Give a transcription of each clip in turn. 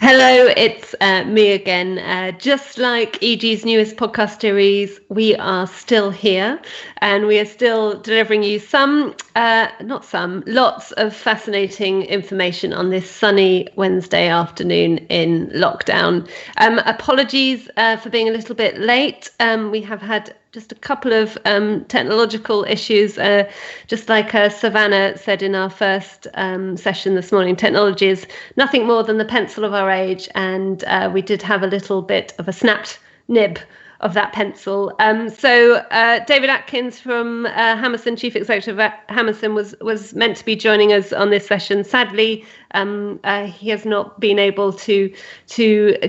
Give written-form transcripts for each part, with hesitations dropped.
Hello, it's me again. Just like EG's newest podcast series, we are still here and we are still delivering you lots of fascinating information on this sunny Wednesday afternoon in lockdown. Apologies for being a little bit late. We have had just a couple of technological issues. Just like Savannah said in our first session this morning, technology is nothing more than the pencil of our age, and we did have a little bit of a snapped nib of that pencil. So David Atkins from Hammerson, Chief Executive at Hammerson, was meant to be joining us on this session. Sadly, he has not been able to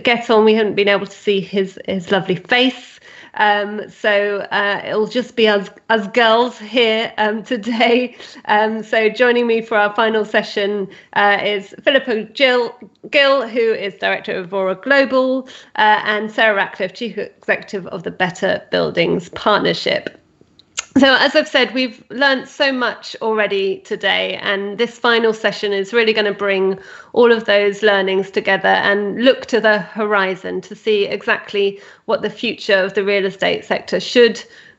get on. We haven't been able to see his lovely face. So it'll just be us girls here today. So joining me for our final session is Philippa Gill, who is Director of Aurora Global, and Sarah Ratcliffe, Chief Executive of the Better Buildings Partnership. So as I've said, we've learned so much already today, and this final session is really going to bring all of those learnings together and look to the horizon to see exactly what the future of the real estate sector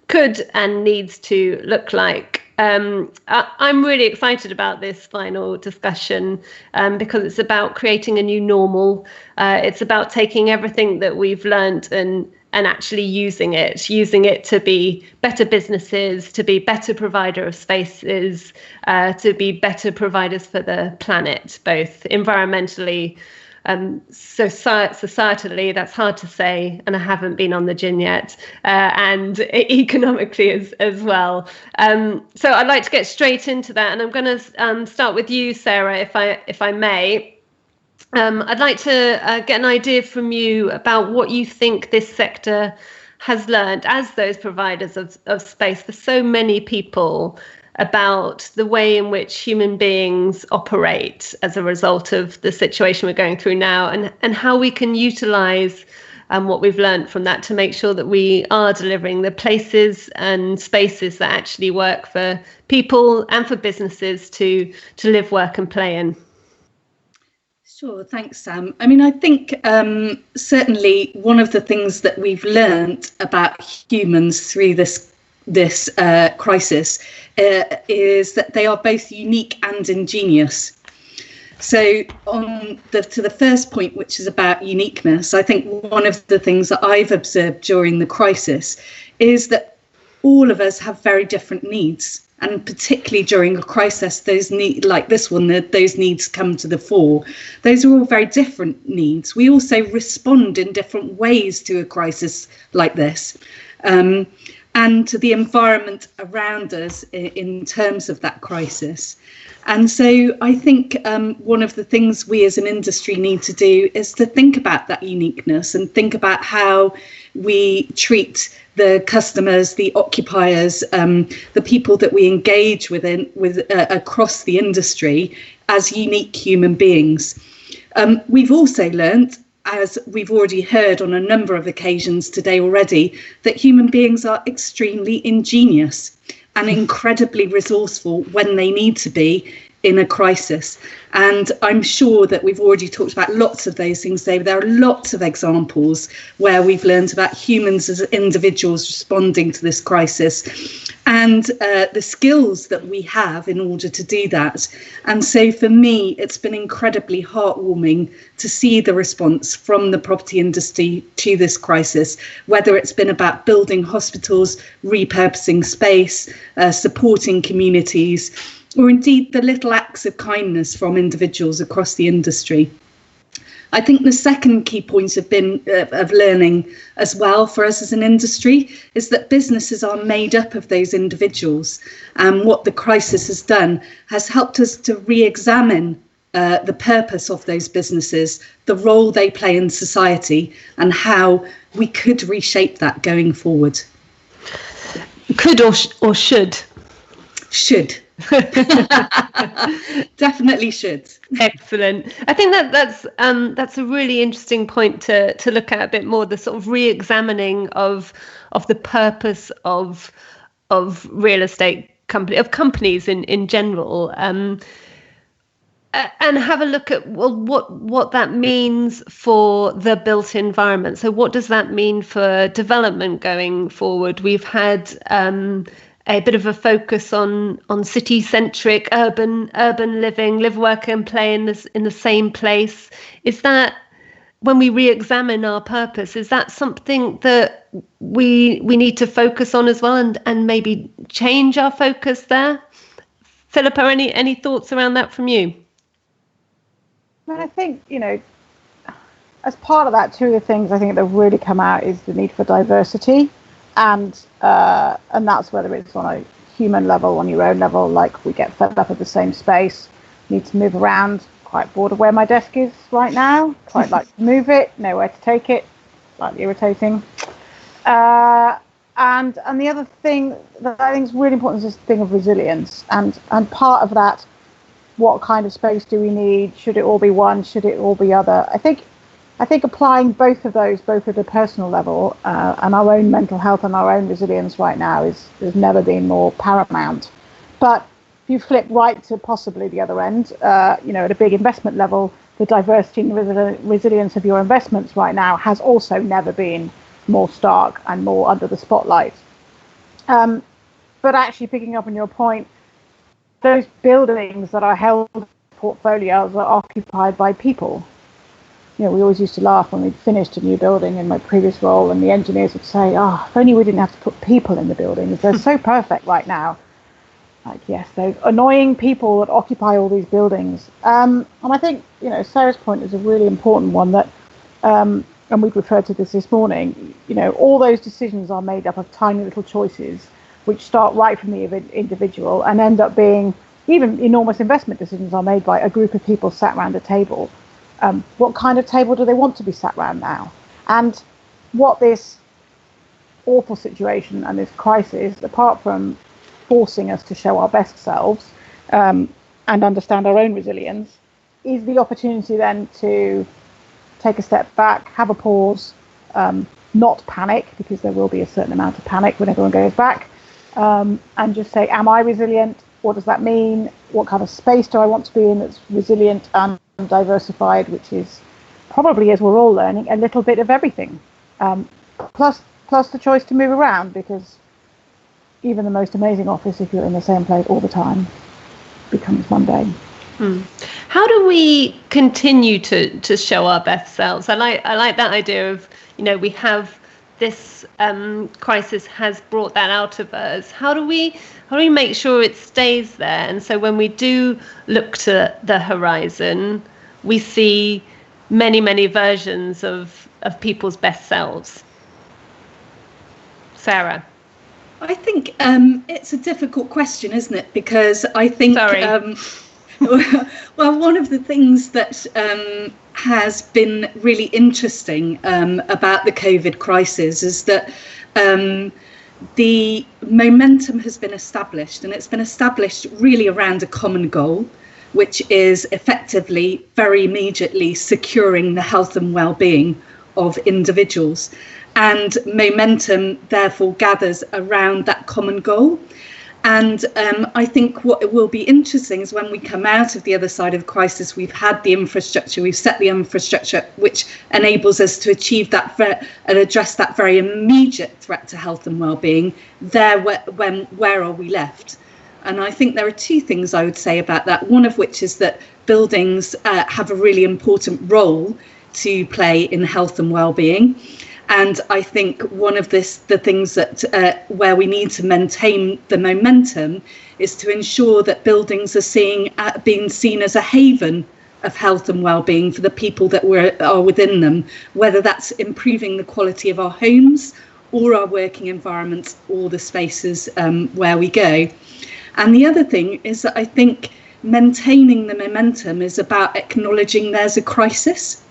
could and needs to look like. I'm really excited about this final discussion because it's about creating a new normal. It's about taking everything that we've learned and actually using it to be better businesses, to be better provider of spaces, to be better providers for the planet, both environmentally, societally, that's hard to say, and I haven't been on the gin yet, and economically as well. So I'd like to get straight into that, and I'm going to start with you, Sarah, if I may. I'd like to get an idea from you about what you think this sector has learned as those providers of space for so many people about the way in which human beings operate as a result of the situation we're going through now, and how we can utilise what we've learned from that to make sure that we are delivering the places and spaces that actually work for people and for businesses to live, work and play in. Sure, thanks, Sam. I mean, I think certainly one of the things that we've learned about humans through this crisis is that they are both unique and ingenious. So to the first point, which is about uniqueness, I think one of the things that I've observed during the crisis is that all of us have very different needs. And particularly during a crisis, those needs, like this one, those needs come to the fore. Those are all very different needs. We also respond in different ways to a crisis like this, and to the environment around us in terms of that crisis. And so I think one of the things we as an industry need to do is to think about that uniqueness and think about how we treat the customers, the occupiers, the people that we engage with across the industry as unique human beings. We've also learnt, as we've already heard on a number of occasions today already, that human beings are extremely ingenious and incredibly resourceful when they need to be in a crisis. And I'm sure that we've already talked about lots of those things today. There are lots of examples where we've learned about humans as individuals responding to this crisis and the skills that we have in order to do that. And so for me, it's been incredibly heartwarming to see the response from the property industry to this crisis, whether it's been about building hospitals, repurposing space, supporting communities, or indeed the little acts of kindness from individuals across the industry. I think the second key point of learning as well for us as an industry is that businesses are made up of those individuals, and what the crisis has done has helped us to re-examine the purpose of those businesses, the role they play in society, and how we could reshape that going forward. Could or should? Should. Definitely should. Excellent. I think that's a really interesting point to look at a bit more, the sort of re-examining of the purpose of real estate companies in general. and have a look at what that means for the built environment. So what does that mean for development going forward? We've had a bit of a focus on city-centric urban living, live, work and play in the same place. Is that, when we re-examine our purpose, is that something that we need to focus on as well, and maybe change our focus there? Philippa, any thoughts around that from you? I think, as part of that, two of the things I think that have really come out is the need for diversity, and that's whether it's on a human level, on your own level, like we get fed up at the same space, need to move around, quite bored of where my desk is right now, quite like to move it, nowhere to take it, slightly irritating. And the other thing that I think is really important is this thing of resilience, and part of that, what kind of space do we need? Should it all be one? Should it all be other? I think applying both of those, both at a personal level and our own mental health and our own resilience right now has never been more paramount. But if you flip right to possibly the other end, at a big investment level, the diversity and resilience of your investments right now has also never been more stark and more under the spotlight. But actually, picking up on your point, those buildings that are held in portfolios are occupied by people. We always used to laugh when we'd finished a new building in my previous role, and the engineers would say, if only we didn't have to put people in the buildings. They're so perfect right now. Like, yes, those annoying people that occupy all these buildings. And I think, Sarah's point is a really important one that, and we've referred to this morning, all those decisions are made up of tiny little choices, which start right from the individual and end up being, even enormous investment decisions are made by a group of people sat around a table. What kind of table do they want to be sat around now? And what this awful situation and this crisis, apart from forcing us to show our best selves and understand our own resilience, is the opportunity then to take a step back, have a pause, not panic, because there will be a certain amount of panic when everyone goes back, and just say, am I resilient? What does that mean? What kind of space do I want to be in that's resilient and diversified, which is probably, as we're all learning, a little bit of everything, plus the choice to move around, because even the most amazing office, if you're in the same place all the time, becomes mundane. How do we continue to show our best selves? I like that idea of, we have this crisis has brought that out of us. How do we make sure it stays there? And so when we do look to the horizon, we see many, many versions of people's best selves. Sarah? I think it's a difficult question, isn't it? Because I think, well, one of the things that has been really interesting about the COVID crisis is that the momentum has been established, and it's been established really around a common goal, which is effectively very immediately securing the health and well-being of individuals. And momentum therefore gathers around that common goal. And I think what will be interesting is when we come out of the other side of the crisis, we've had the infrastructure, we've set the infrastructure which enables us to achieve that and address that very immediate threat to health and well-being. Where are we left? And I think there are two things I would say about that. One of which is that buildings have a really important role to play in health and well-being. And I think one of the things that where we need to maintain the momentum is to ensure that buildings are being seen as a haven of health and well-being for the people that are within them, whether that's improving the quality of our homes or our working environments or the spaces where we go. And the other thing is that I think maintaining the momentum is about acknowledging there's a crisis.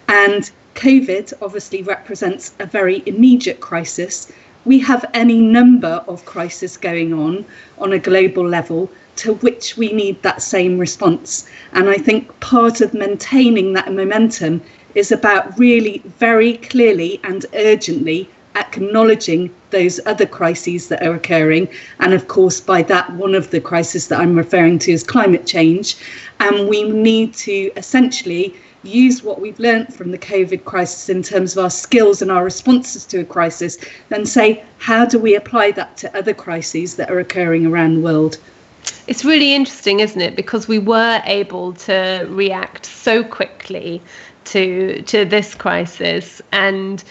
And COVID obviously represents a very immediate crisis. We have any number of crises going on a global level to which we need that same response. And I think part of maintaining that momentum is about really very clearly and urgently acknowledging those other crises that are occurring. And of course, by that, one of the crises that I'm referring to is climate change. And we need to essentially use what we've learned from the COVID crisis in terms of our skills and our responses to a crisis, and say, how do we apply that to other crises that are occurring around the world? It's really interesting, isn't it? Because we were able to react so quickly to this crisis, and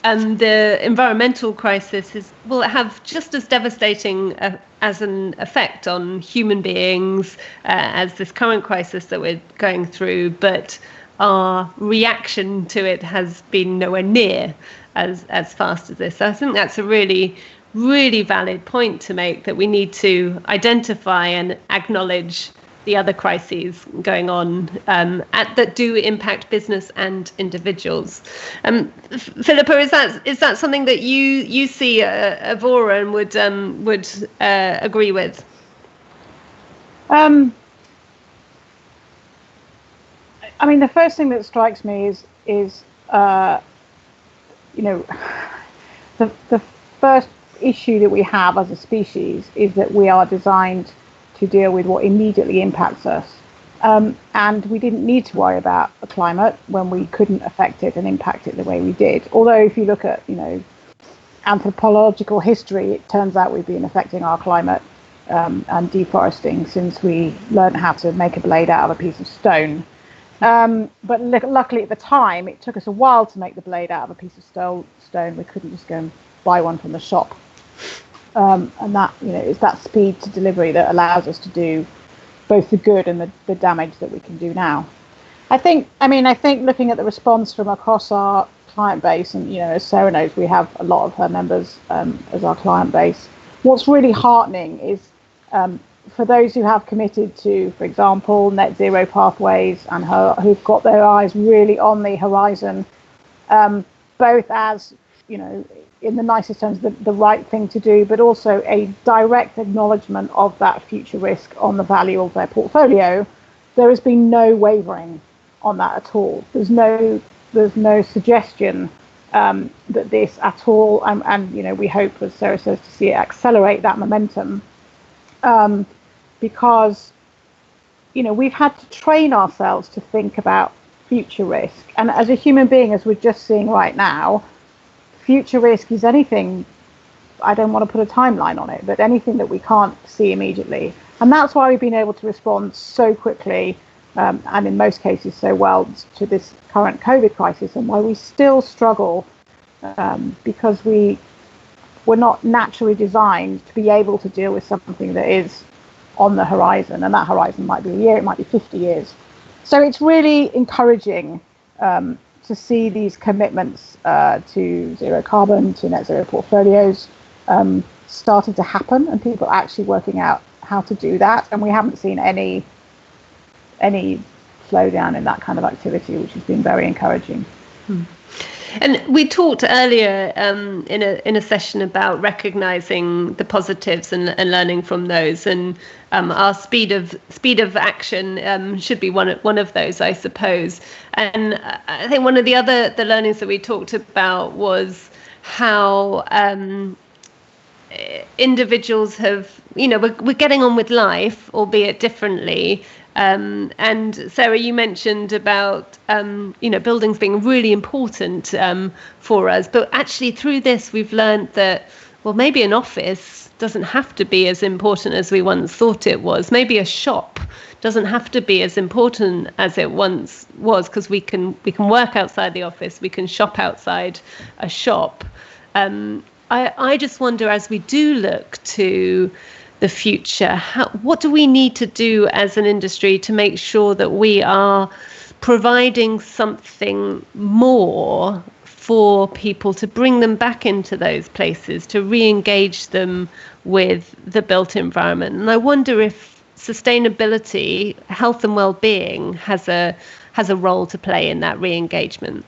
the environmental crisis will have just as devastating as an effect on human beings as this current crisis that we're going through, but our reaction to it has been nowhere near as fast as this. So I think that's a really, really valid point to make, that we need to identify and acknowledge the other crises going on that do impact business and individuals. Philippa, is that something that you see Avora and would agree with? I mean, the first thing that strikes me is the first issue that we have as a species is that we are designed to deal with what immediately impacts us. And we didn't need to worry about the climate when we couldn't affect it and impact it the way we did. Although if you look at, anthropological history, it turns out we've been affecting our climate and deforesting since we learned how to make a blade out of a piece of stone. But luckily at the time, it took us a while to make the blade out of a piece of stone. We couldn't just go and buy one from the shop. And that, it's that speed to delivery that allows us to do both the good and the damage that we can do now. I think looking at the response from across our client base, and, as Sarah knows, we have a lot of her members as our client base. What's really heartening is for those who have committed to, for example, net zero pathways and who've got their eyes really on the horizon, both as, in the nicest terms, the right thing to do, but also a direct acknowledgement of that future risk on the value of their portfolio. There has been no wavering on that at all. There's no suggestion that this at all, and we hope, as Sarah says, to see it accelerate that momentum, because we've had to train ourselves to think about future risk, and as a human being, as we're just seeing right now, future risk is anything, I don't want to put a timeline on it, but anything that we can't see immediately. And that's why we've been able to respond so quickly, and in most cases so well, to this current COVID crisis, and why we still struggle, because we're not naturally designed to be able to deal with something that is on the horizon, and that horizon might be a year, it might be 50 years. So it's really encouraging to see these commitments to zero carbon, to net zero portfolios starting to happen, and people actually working out how to do that. And we haven't seen any slowdown in that kind of activity, which has been very encouraging. And we talked earlier in a session about recognizing the positives and learning from those, and our speed of action should be one of those, I suppose. And I think one of the learnings that we talked about was how individuals have, we're getting on with life, albeit differently. And Sarah, you mentioned about buildings being really important for us, but actually through this we've learned that, well, maybe an office doesn't have to be as important as we once thought it was. Maybe a shop doesn't have to be as important as it once was, because we can work outside the office, we can shop outside a shop. I just wonder, as we do look to the future, what do we need to do as an industry to make sure that we are providing something more for people, to bring them back into those places, to re-engage them with the built environment? And I wonder if sustainability, health and well-being has a role to play in that re-engagement.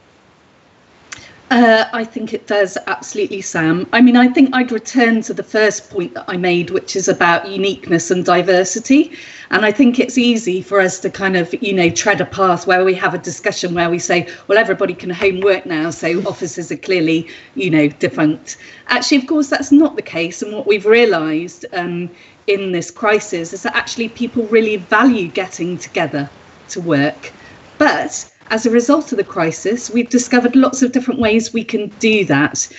I think it does, absolutely, Sam. I mean, I think I'd return to the first point that I made, which is about uniqueness and diversity. And I think it's easy for us to kind of, tread a path where we have a discussion where we say, well, everybody can home work now, so offices are clearly, defunct. Actually, of course, that's not the case. And what we've realised in this crisis is that actually people really value getting together to work. But as a result of the crisis, we've discovered lots of different ways we can do that.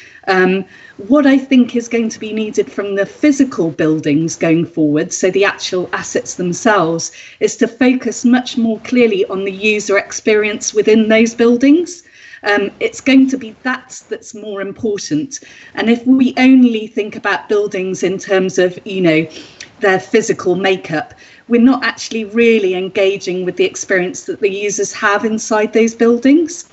What I think is going to be needed from the physical buildings going forward, so the actual assets themselves, is to focus much more clearly on the user experience within those buildings. It's going to be that's more important. And if we only think about buildings in terms of, their physical makeup, we're not actually really engaging with the experience that the users have inside those buildings.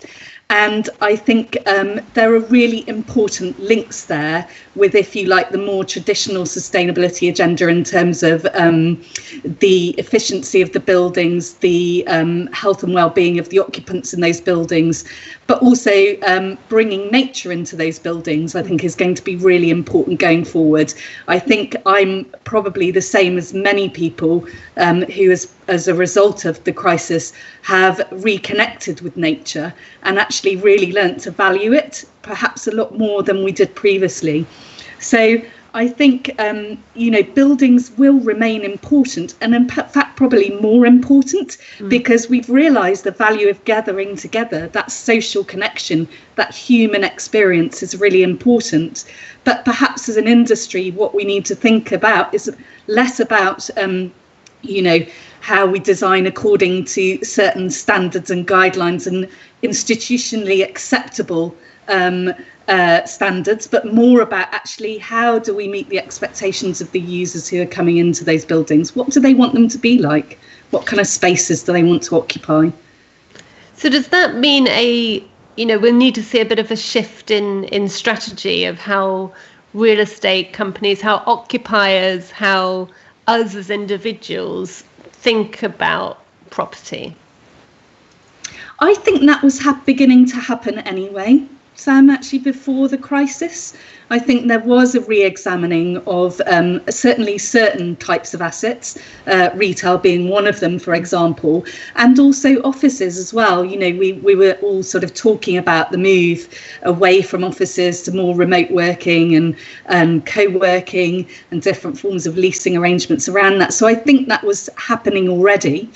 And I think there are really important links there with, if you like, the more traditional sustainability agenda in terms of the efficiency of the buildings, the health and well-being of the occupants in those buildings, but also bringing nature into those buildings, I think, is going to be really important going forward. I think I'm probably the same as many people who, as a result of the crisis, have reconnected with nature and actually really learnt to value it, perhaps a lot more than we did previously. So I think, buildings will remain important, and in fact, probably more important, because we've realised the value of gathering together, that social connection, that human experience is really important. But perhaps as an industry, what we need to think about is less about, how we design according to certain standards and guidelines and institutionally acceptable standards, but more about actually how do we meet the expectations of the users who are coming into those buildings? What do they want them to be like? What kind of spaces do they want to occupy? So does that mean we'll need to see a bit of a shift in strategy of how real estate companies, how occupiers, how us as individuals think about property? I think that was beginning to happen anyway, Sam, actually before the crisis. I think there was a re-examining of certainly certain types of assets, retail being one of them, for example, and also offices as well. We were all sort of talking about the move away from offices to more remote working and co-working and different forms of leasing arrangements around that. So I think that was happening already.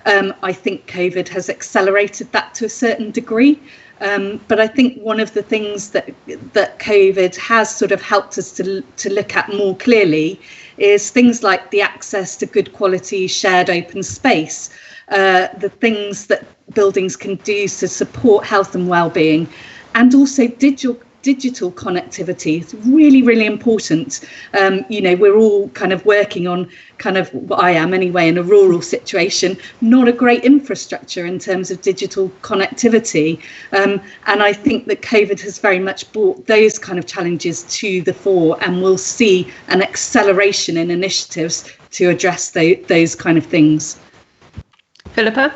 I think COVID has accelerated that to a certain degree. But I think one of the things that COVID has sort of helped us to look at more clearly is things like the access to good quality shared open space, the things that buildings can do to support health and well-being, and also digital connectivity. It's really, really important. We're all kind of working on what I am anyway, in a rural situation, not a great infrastructure in terms of digital connectivity. And I think that COVID has very much brought those kind of challenges to the fore, and we'll see an acceleration in initiatives to address those kind of things. Philippa,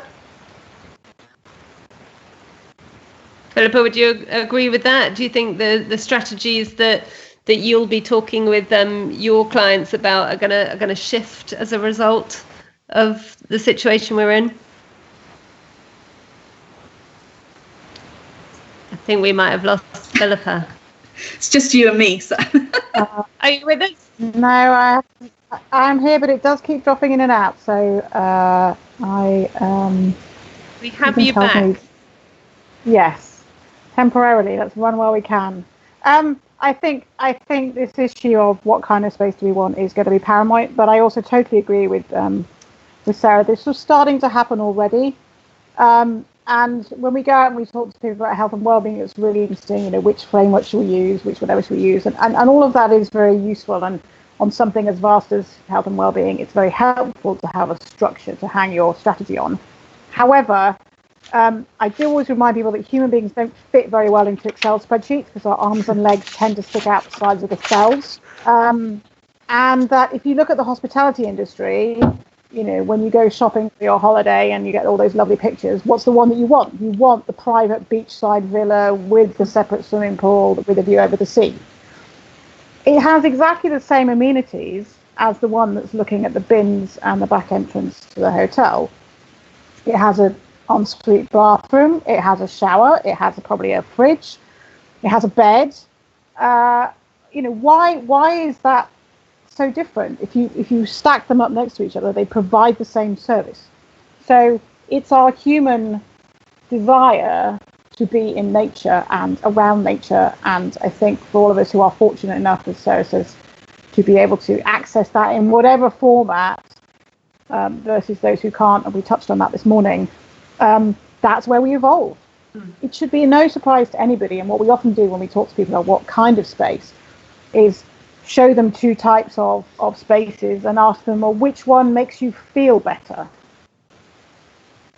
would you agree with that? Do you think the strategies that you'll be talking with your clients about are gonna shift as a result of the situation we're in? I think we might have lost Philippa. It's just you and me. So. Are you with us? No, I'm here, but it does keep dropping in and out. So we have you back. Yes. Temporarily, let's run while we can. I think this issue of what kind of space do we want is going to be paramount, but I also totally agree with Sarah. This was starting to happen already, and when we go out and we talk to people about health and well-being, it's really interesting. Which framework should we use, which whatever should we use, and all of that is very useful. And on something as vast as health and well-being, it's very helpful to have a structure to hang your strategy on. However, I do always remind people that human beings don't fit very well into Excel spreadsheets because our arms and legs tend to stick out the sides of the cells. And that if you look at the hospitality industry, when you go shopping for your holiday and you get all those lovely pictures, what's the one that you want? You want the private beachside villa with the separate swimming pool with a view over the sea. It has exactly the same amenities as the one that's looking at the bins and the back entrance to the hotel. It has an ensuite bathroom, it has a shower, it has probably a fridge, it has a bed. Why is that so different? If you stack them up next to each other, they provide the same service. So it's our human desire to be in nature and around nature, and I think for all of us who are fortunate enough, as Sarah says, to be able to access that in whatever format, versus those who can't, and we touched on that this morning, that's where we evolve. It should be no surprise to anybody, and what we often do when we talk to people about what kind of space is show them two types of spaces and ask them, well, which one makes you feel better?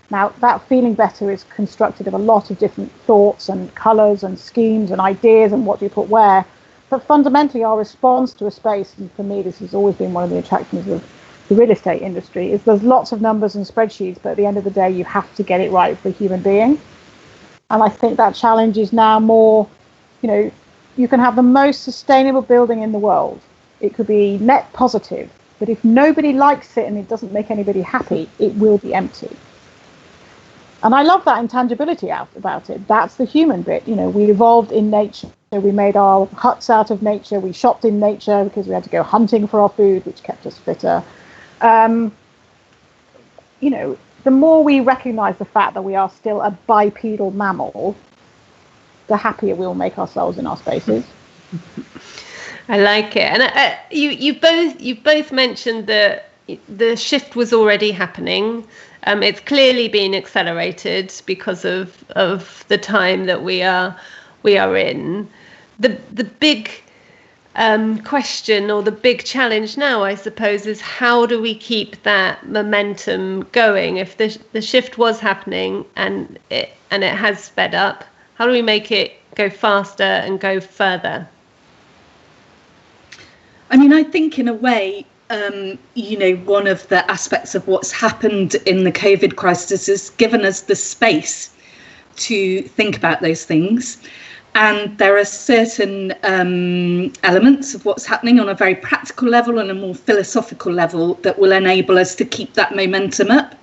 Now, that feeling better is constructed of a lot of different thoughts and colours and schemes and ideas and what do you put where. But fundamentally, our response to a space, and for me, this has always been one of the attractions of the real estate industry, is there's lots of numbers and spreadsheets, but at the end of the day, you have to get it right for a human being. And I think that challenge is now more, you can have the most sustainable building in the world. It could be net positive, but if nobody likes it and it doesn't make anybody happy, it will be empty. And I love that intangibility about it. That's the human bit. We evolved in nature. We made our huts out of nature. We shopped in nature because we had to go hunting for our food, which kept us fitter. The more we recognize the fact that we are still a bipedal mammal, the happier we'll make ourselves in our spaces. I like it. And you both mentioned that the shift was already happening. It's clearly been accelerated because of the time that we are in. The big question, or the big challenge now, I suppose, is how do we keep that momentum going? If the shift was happening and it has sped up, how do we make it go faster and go further? I mean, I think in a way, one of the aspects of what's happened in the COVID crisis has given us the space to think about those things. And there are certain elements of what's happening on a very practical level and a more philosophical level that will enable us to keep that momentum up.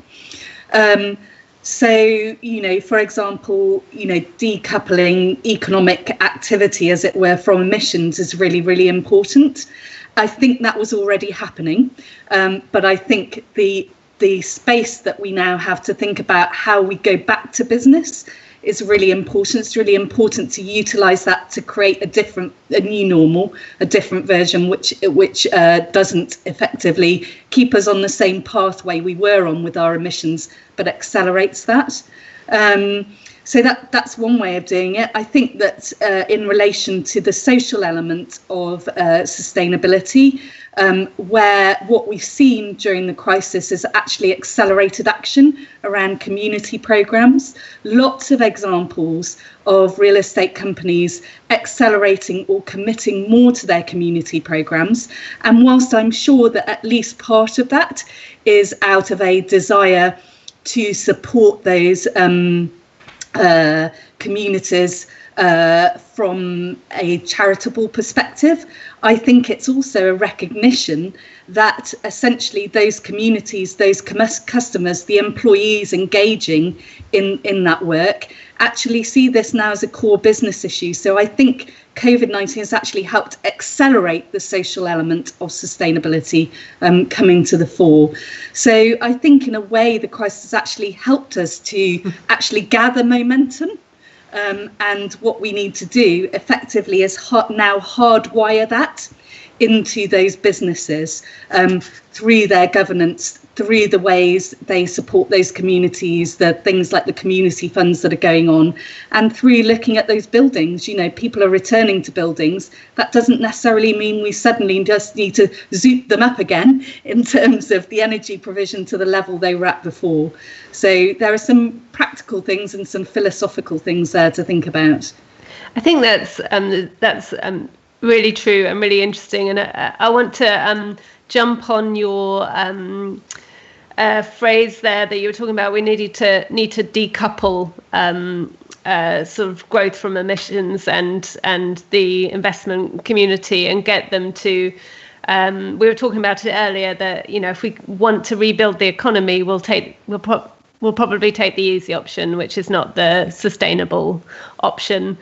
So, for example, decoupling economic activity, as it were, from emissions is really, really important. I think that was already happening, but I think the space that we now have to think about how we go back to business is really important. It's really important to utilise that to create a new normal, a different version, which doesn't effectively keep us on the same pathway we were on with our emissions, but accelerates that. So that's one way of doing it. I think that in relation to the social element of sustainability, where what we've seen during the crisis is actually accelerated action around community programmes. Lots of examples of real estate companies accelerating or committing more to their community programmes. And whilst I'm sure that at least part of that is out of a desire to support those communities from a charitable perspective, I think it's also a recognition that essentially those communities, those customers, the employees engaging in that work actually see this now as a core business issue. So I think COVID-19 has actually helped accelerate the social element of sustainability coming to the fore. So I think in a way the crisis has actually helped us to actually gather momentum. And what we need to do effectively is now hardwire that into those businesses through their governance, through the ways they support those communities, the things like the community funds that are going on, and through looking at those buildings. People are returning to buildings. That doesn't necessarily mean we suddenly just need to zoop them up again in terms of the energy provision to the level they were at before. So there are some practical things and some philosophical things there to think about. I think that's really true and really interesting. And I want to jump on your phrase there that you were talking about. We need to decouple sort of growth from emissions and the investment community, and get them to. We were talking about it earlier that, you know, if we want to rebuild the economy, we'll probably take the easy option, which is not the sustainable option.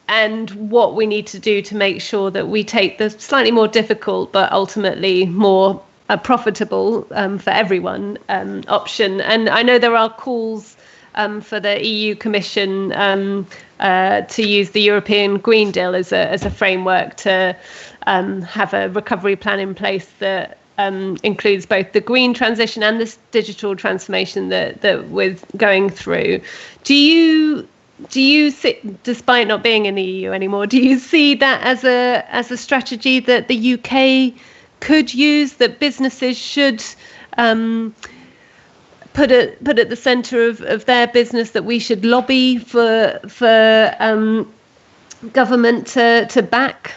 And what we need to do to make sure that we take the slightly more difficult but ultimately more profitable for everyone option. And I know there are calls for the EU Commission to use the European Green Deal as a framework to have a recovery plan in place that includes both the green transition and this digital transformation that we're going through. Do you see, despite not being in the EU anymore, do you see that as a strategy that the UK could use, that businesses should put at the centre of their business, that we should lobby for government to back?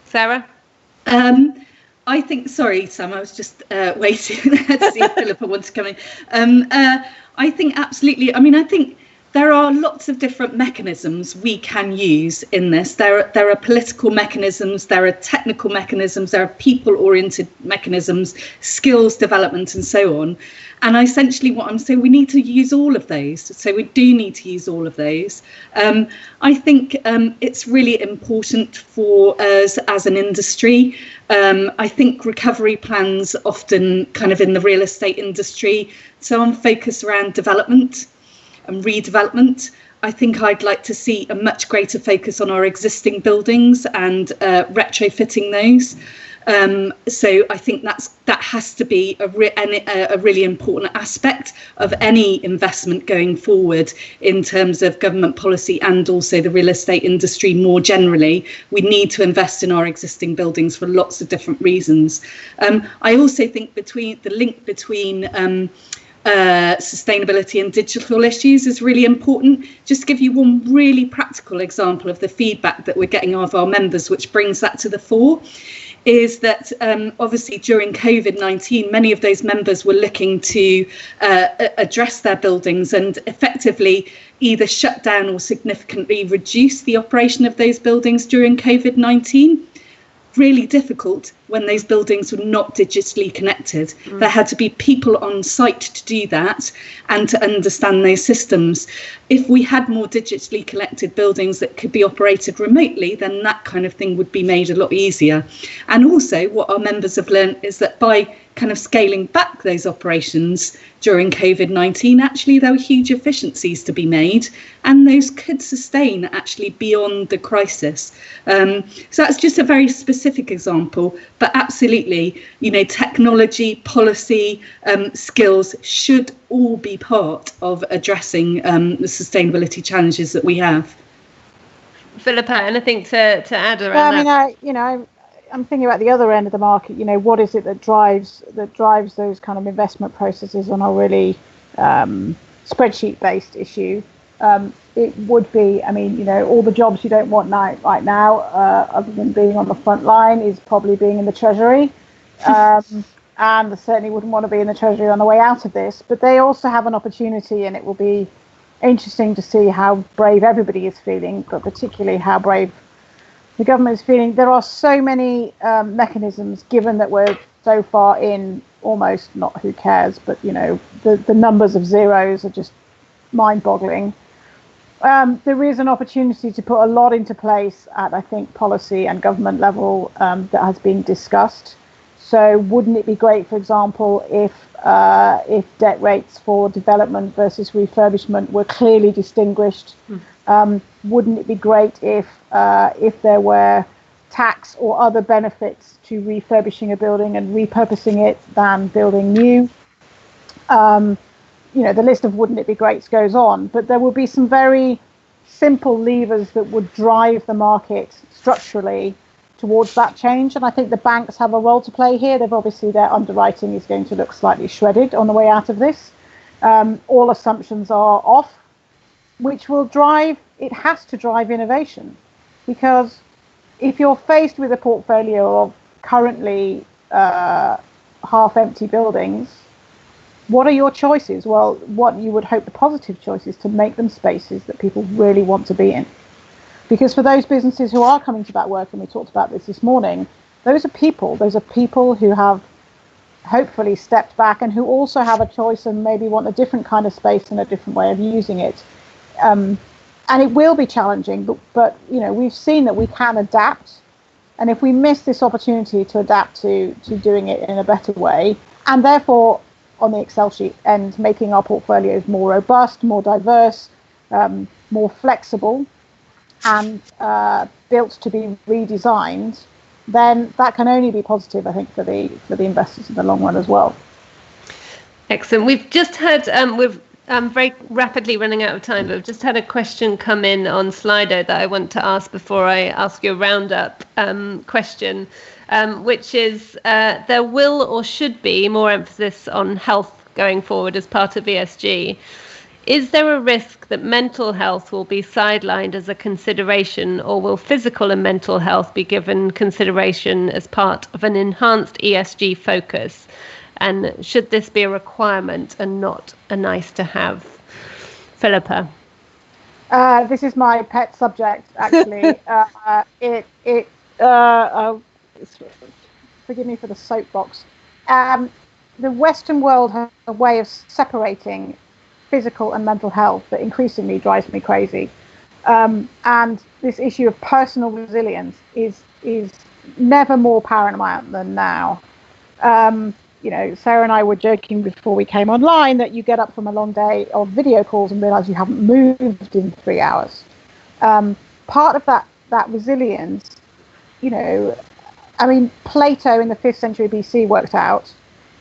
Sarah? I think, sorry, Sam, I was just waiting to see if Philippa wants to come in. I think absolutely. I mean, I think there are lots of different mechanisms we can use in this. There are political mechanisms, there are technical mechanisms, there are people-oriented mechanisms, skills development, and so on. And essentially what I'm saying, we need to use all of those. So we do need to use all of those. I think it's really important for us as an industry. I think recovery plans often kind of in the real estate industry, so I'm focused around development and redevelopment. I think I'd like to see a much greater focus on our existing buildings and retrofitting those. So I think that has to be a really important aspect of any investment going forward in terms of government policy and also the real estate industry more generally. We need to invest in our existing buildings for lots of different reasons. I also think the link between sustainability and digital issues is really important. Just to give you one really practical example of the feedback that we're getting of our members, which brings that to the fore, is that obviously during COVID-19, many of those members were looking to address their buildings and effectively either shut down or significantly reduce the operation of those buildings during COVID-19. Really difficult when those buildings were not digitally connected. There had to be people on site to do that and to understand those systems. If we had more digitally connected buildings that could be operated remotely, then that kind of thing would be made a lot easier. And also what our members have learned is that by kind of scaling back those operations during COVID-19, actually there were huge efficiencies to be made, and those could sustain actually beyond the crisis. So that's just a very specific example, but absolutely, you know, technology, policy, skills should all be part of addressing the sustainability challenges that we have. Philippa, anything to add around that? I'm thinking about the other end of the market. You know, what is it that drives those kind of investment processes on a really spreadsheet-based issue? It would be, I mean, you know, all the jobs you don't want right now, other than being on the front line, is probably being in the Treasury. And certainly wouldn't want to be in the Treasury on the way out of this. But they also have an opportunity, and it will be interesting to see how brave everybody is feeling, but particularly how brave the government is feeling. There are so many mechanisms, given that we're so far in almost, not who cares, but, you know, the numbers of zeros are just mind-boggling. There is an opportunity to put a lot into place at, I think, policy and government level that has been discussed. So wouldn't it be great, for example, if debt rates for development versus refurbishment were clearly distinguished? Wouldn't it be great if there were tax or other benefits to refurbishing a building and repurposing it than building new? You know, the list of wouldn't it be greats goes on, but there will be some very simple levers that would drive the market structurally towards that change. And I think the banks have a role to play here. They've obviously, their underwriting is going to look slightly shredded on the way out of this. All assumptions are off, which will it has to drive innovation. Because if you're faced with a portfolio of currently half-empty buildings, what are your choices? Well, what you would hope the positive choice is to make them spaces that people really want to be in. Because for those businesses who are coming to that work, and we talked about this morning, those are people who have hopefully stepped back and who also have a choice and maybe want a different kind of space and a different way of using it. And it will be challenging, but you know, we've seen that we can adapt. And if we miss this opportunity to adapt to doing it in a better way, and therefore on the Excel sheet and making our portfolios more robust, more diverse, more flexible, and built to be redesigned, then that can only be positive, I think, for the investors in the long run as well. Excellent. We've just had very rapidly running out of time, but we've just had a question come in on Slido that I want to ask before I ask you a roundup question, which is there will or should be more emphasis on health going forward as part of ESG. Is there a risk that mental health will be sidelined as a consideration, or will physical and mental health be given consideration as part of an enhanced ESG focus? And should this be a requirement and not a nice to have? Philippa. This is my pet subject, actually. Forgive me for the soapbox. The Western world has a way of separating physical and mental health that increasingly drives me crazy. And this issue of personal resilience is never more paramount than now. You know, Sarah and I were joking before we came online that you get up from a long day of video calls and realize you haven't moved in 3 hours. Part of that resilience, you know, I mean, Plato in the 5th century BC worked out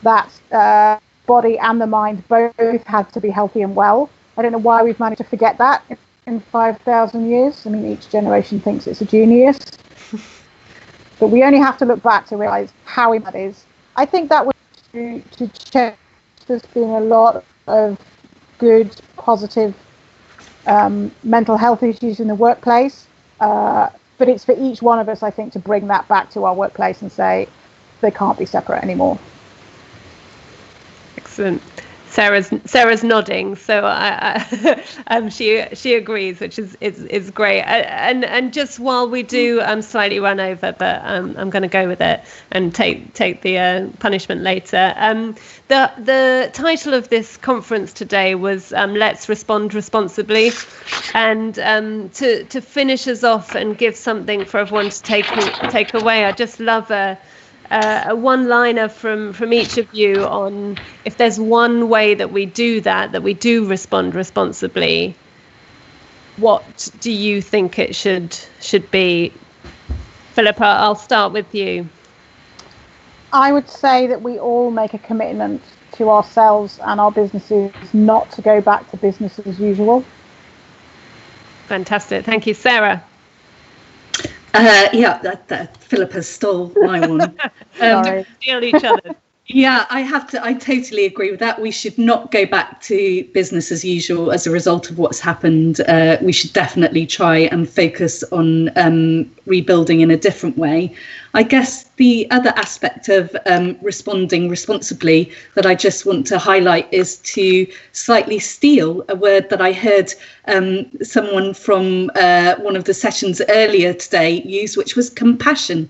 that body and the mind both had to be healthy and well. I don't know why we've managed to forget that in 5,000 years. I mean, each generation thinks it's a genius. But we only have to look back to realize how important that is. I think that was to check. There's been a lot of good, positive mental health issues in the workplace. But it's for each one of us, I think, to bring that back to our workplace and say they can't be separate anymore. Excellent. Sarah's nodding, so she agrees, which is great. And just while we do slightly run over, but I'm going to go with it and take the punishment later. The title of this conference today was "Let's Respond Responsibly," and to finish us off and give something for everyone to take away. I just love a one-liner from each of you on if there's one way that we do respond responsibly, what do you think it should be? Philippa, I'll start with you. I would say that we all make a commitment to ourselves and our businesses not to go back to business as usual. Fantastic. Thank you. Sarah? That Philippa stole my one. Steal each other. Yeah, I totally agree with that. We should not go back to business as usual as a result of what's happened. We should definitely try and focus on rebuilding in a different way. I guess the other aspect of responding responsibly that I just want to highlight is to slightly steal a word that I heard someone from one of the sessions earlier today use, which was compassion.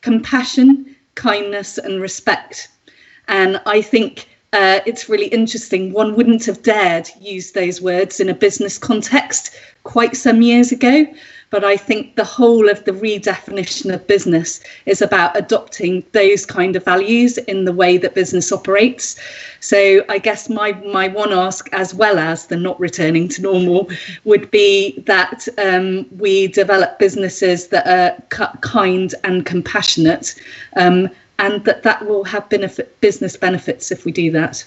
Compassion, kindness and respect. And I think it's really interesting. One wouldn't have dared use those words in a business context quite some years ago. But I think the whole of the redefinition of business is about adopting those kind of values in the way that business operates. So I guess my one ask, as well as the not returning to normal, would be that we develop businesses that are kind and compassionate, and that will have business benefits if we do that.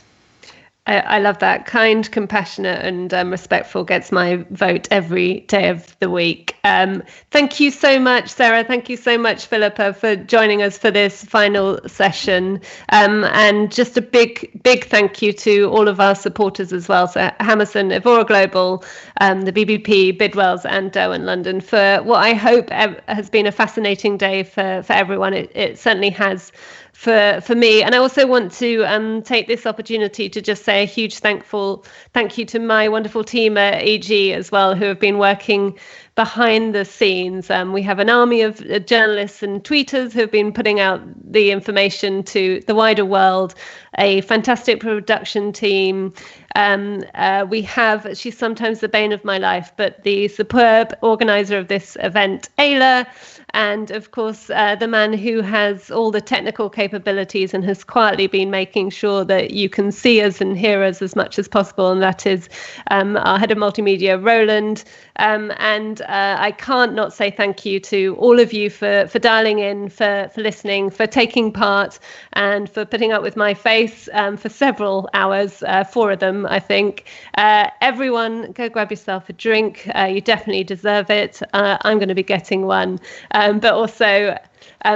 I love that. Kind, compassionate, and respectful gets my vote every day of the week. Thank you so much, Sarah. Thank you so much, Philippa, for joining us for this final session. And just a big thank you to all of our supporters as well. So Hammerson, Evora Global, the BBP, Bidwells, and Derwent London for what I hope has been a fascinating day for everyone. It certainly has for me. And I also want to take this opportunity to just say a huge thank you to my wonderful team at EG as well, who have been working behind the scenes. We have an army of journalists and tweeters who have been putting out the information to the wider world, a fantastic production team. We have, she's sometimes the bane of my life, but the superb organizer of this event, Ayla, and of course, the man who has all the technical capabilities and has quietly been making sure that you can see us and hear us as much as possible. And that is our head of multimedia, Roland. And I can't not say thank you to all of you for dialing in, for listening, for taking part, and for putting up with my face for several hours, 4 of them, I think. Everyone, go grab yourself a drink. You definitely deserve it. I'm going to be getting one. But also,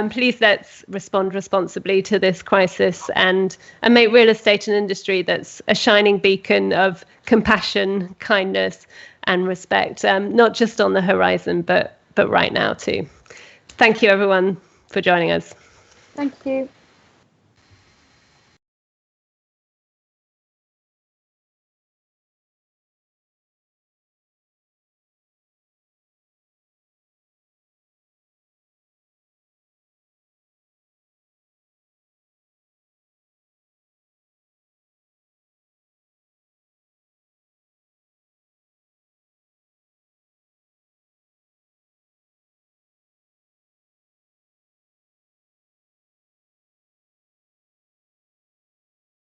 please let's respond responsibly to this crisis and make real estate an industry that's a shining beacon of compassion, kindness, and respect, not just on the horizon, but right now too. Thank you, everyone, for joining us. Thank you.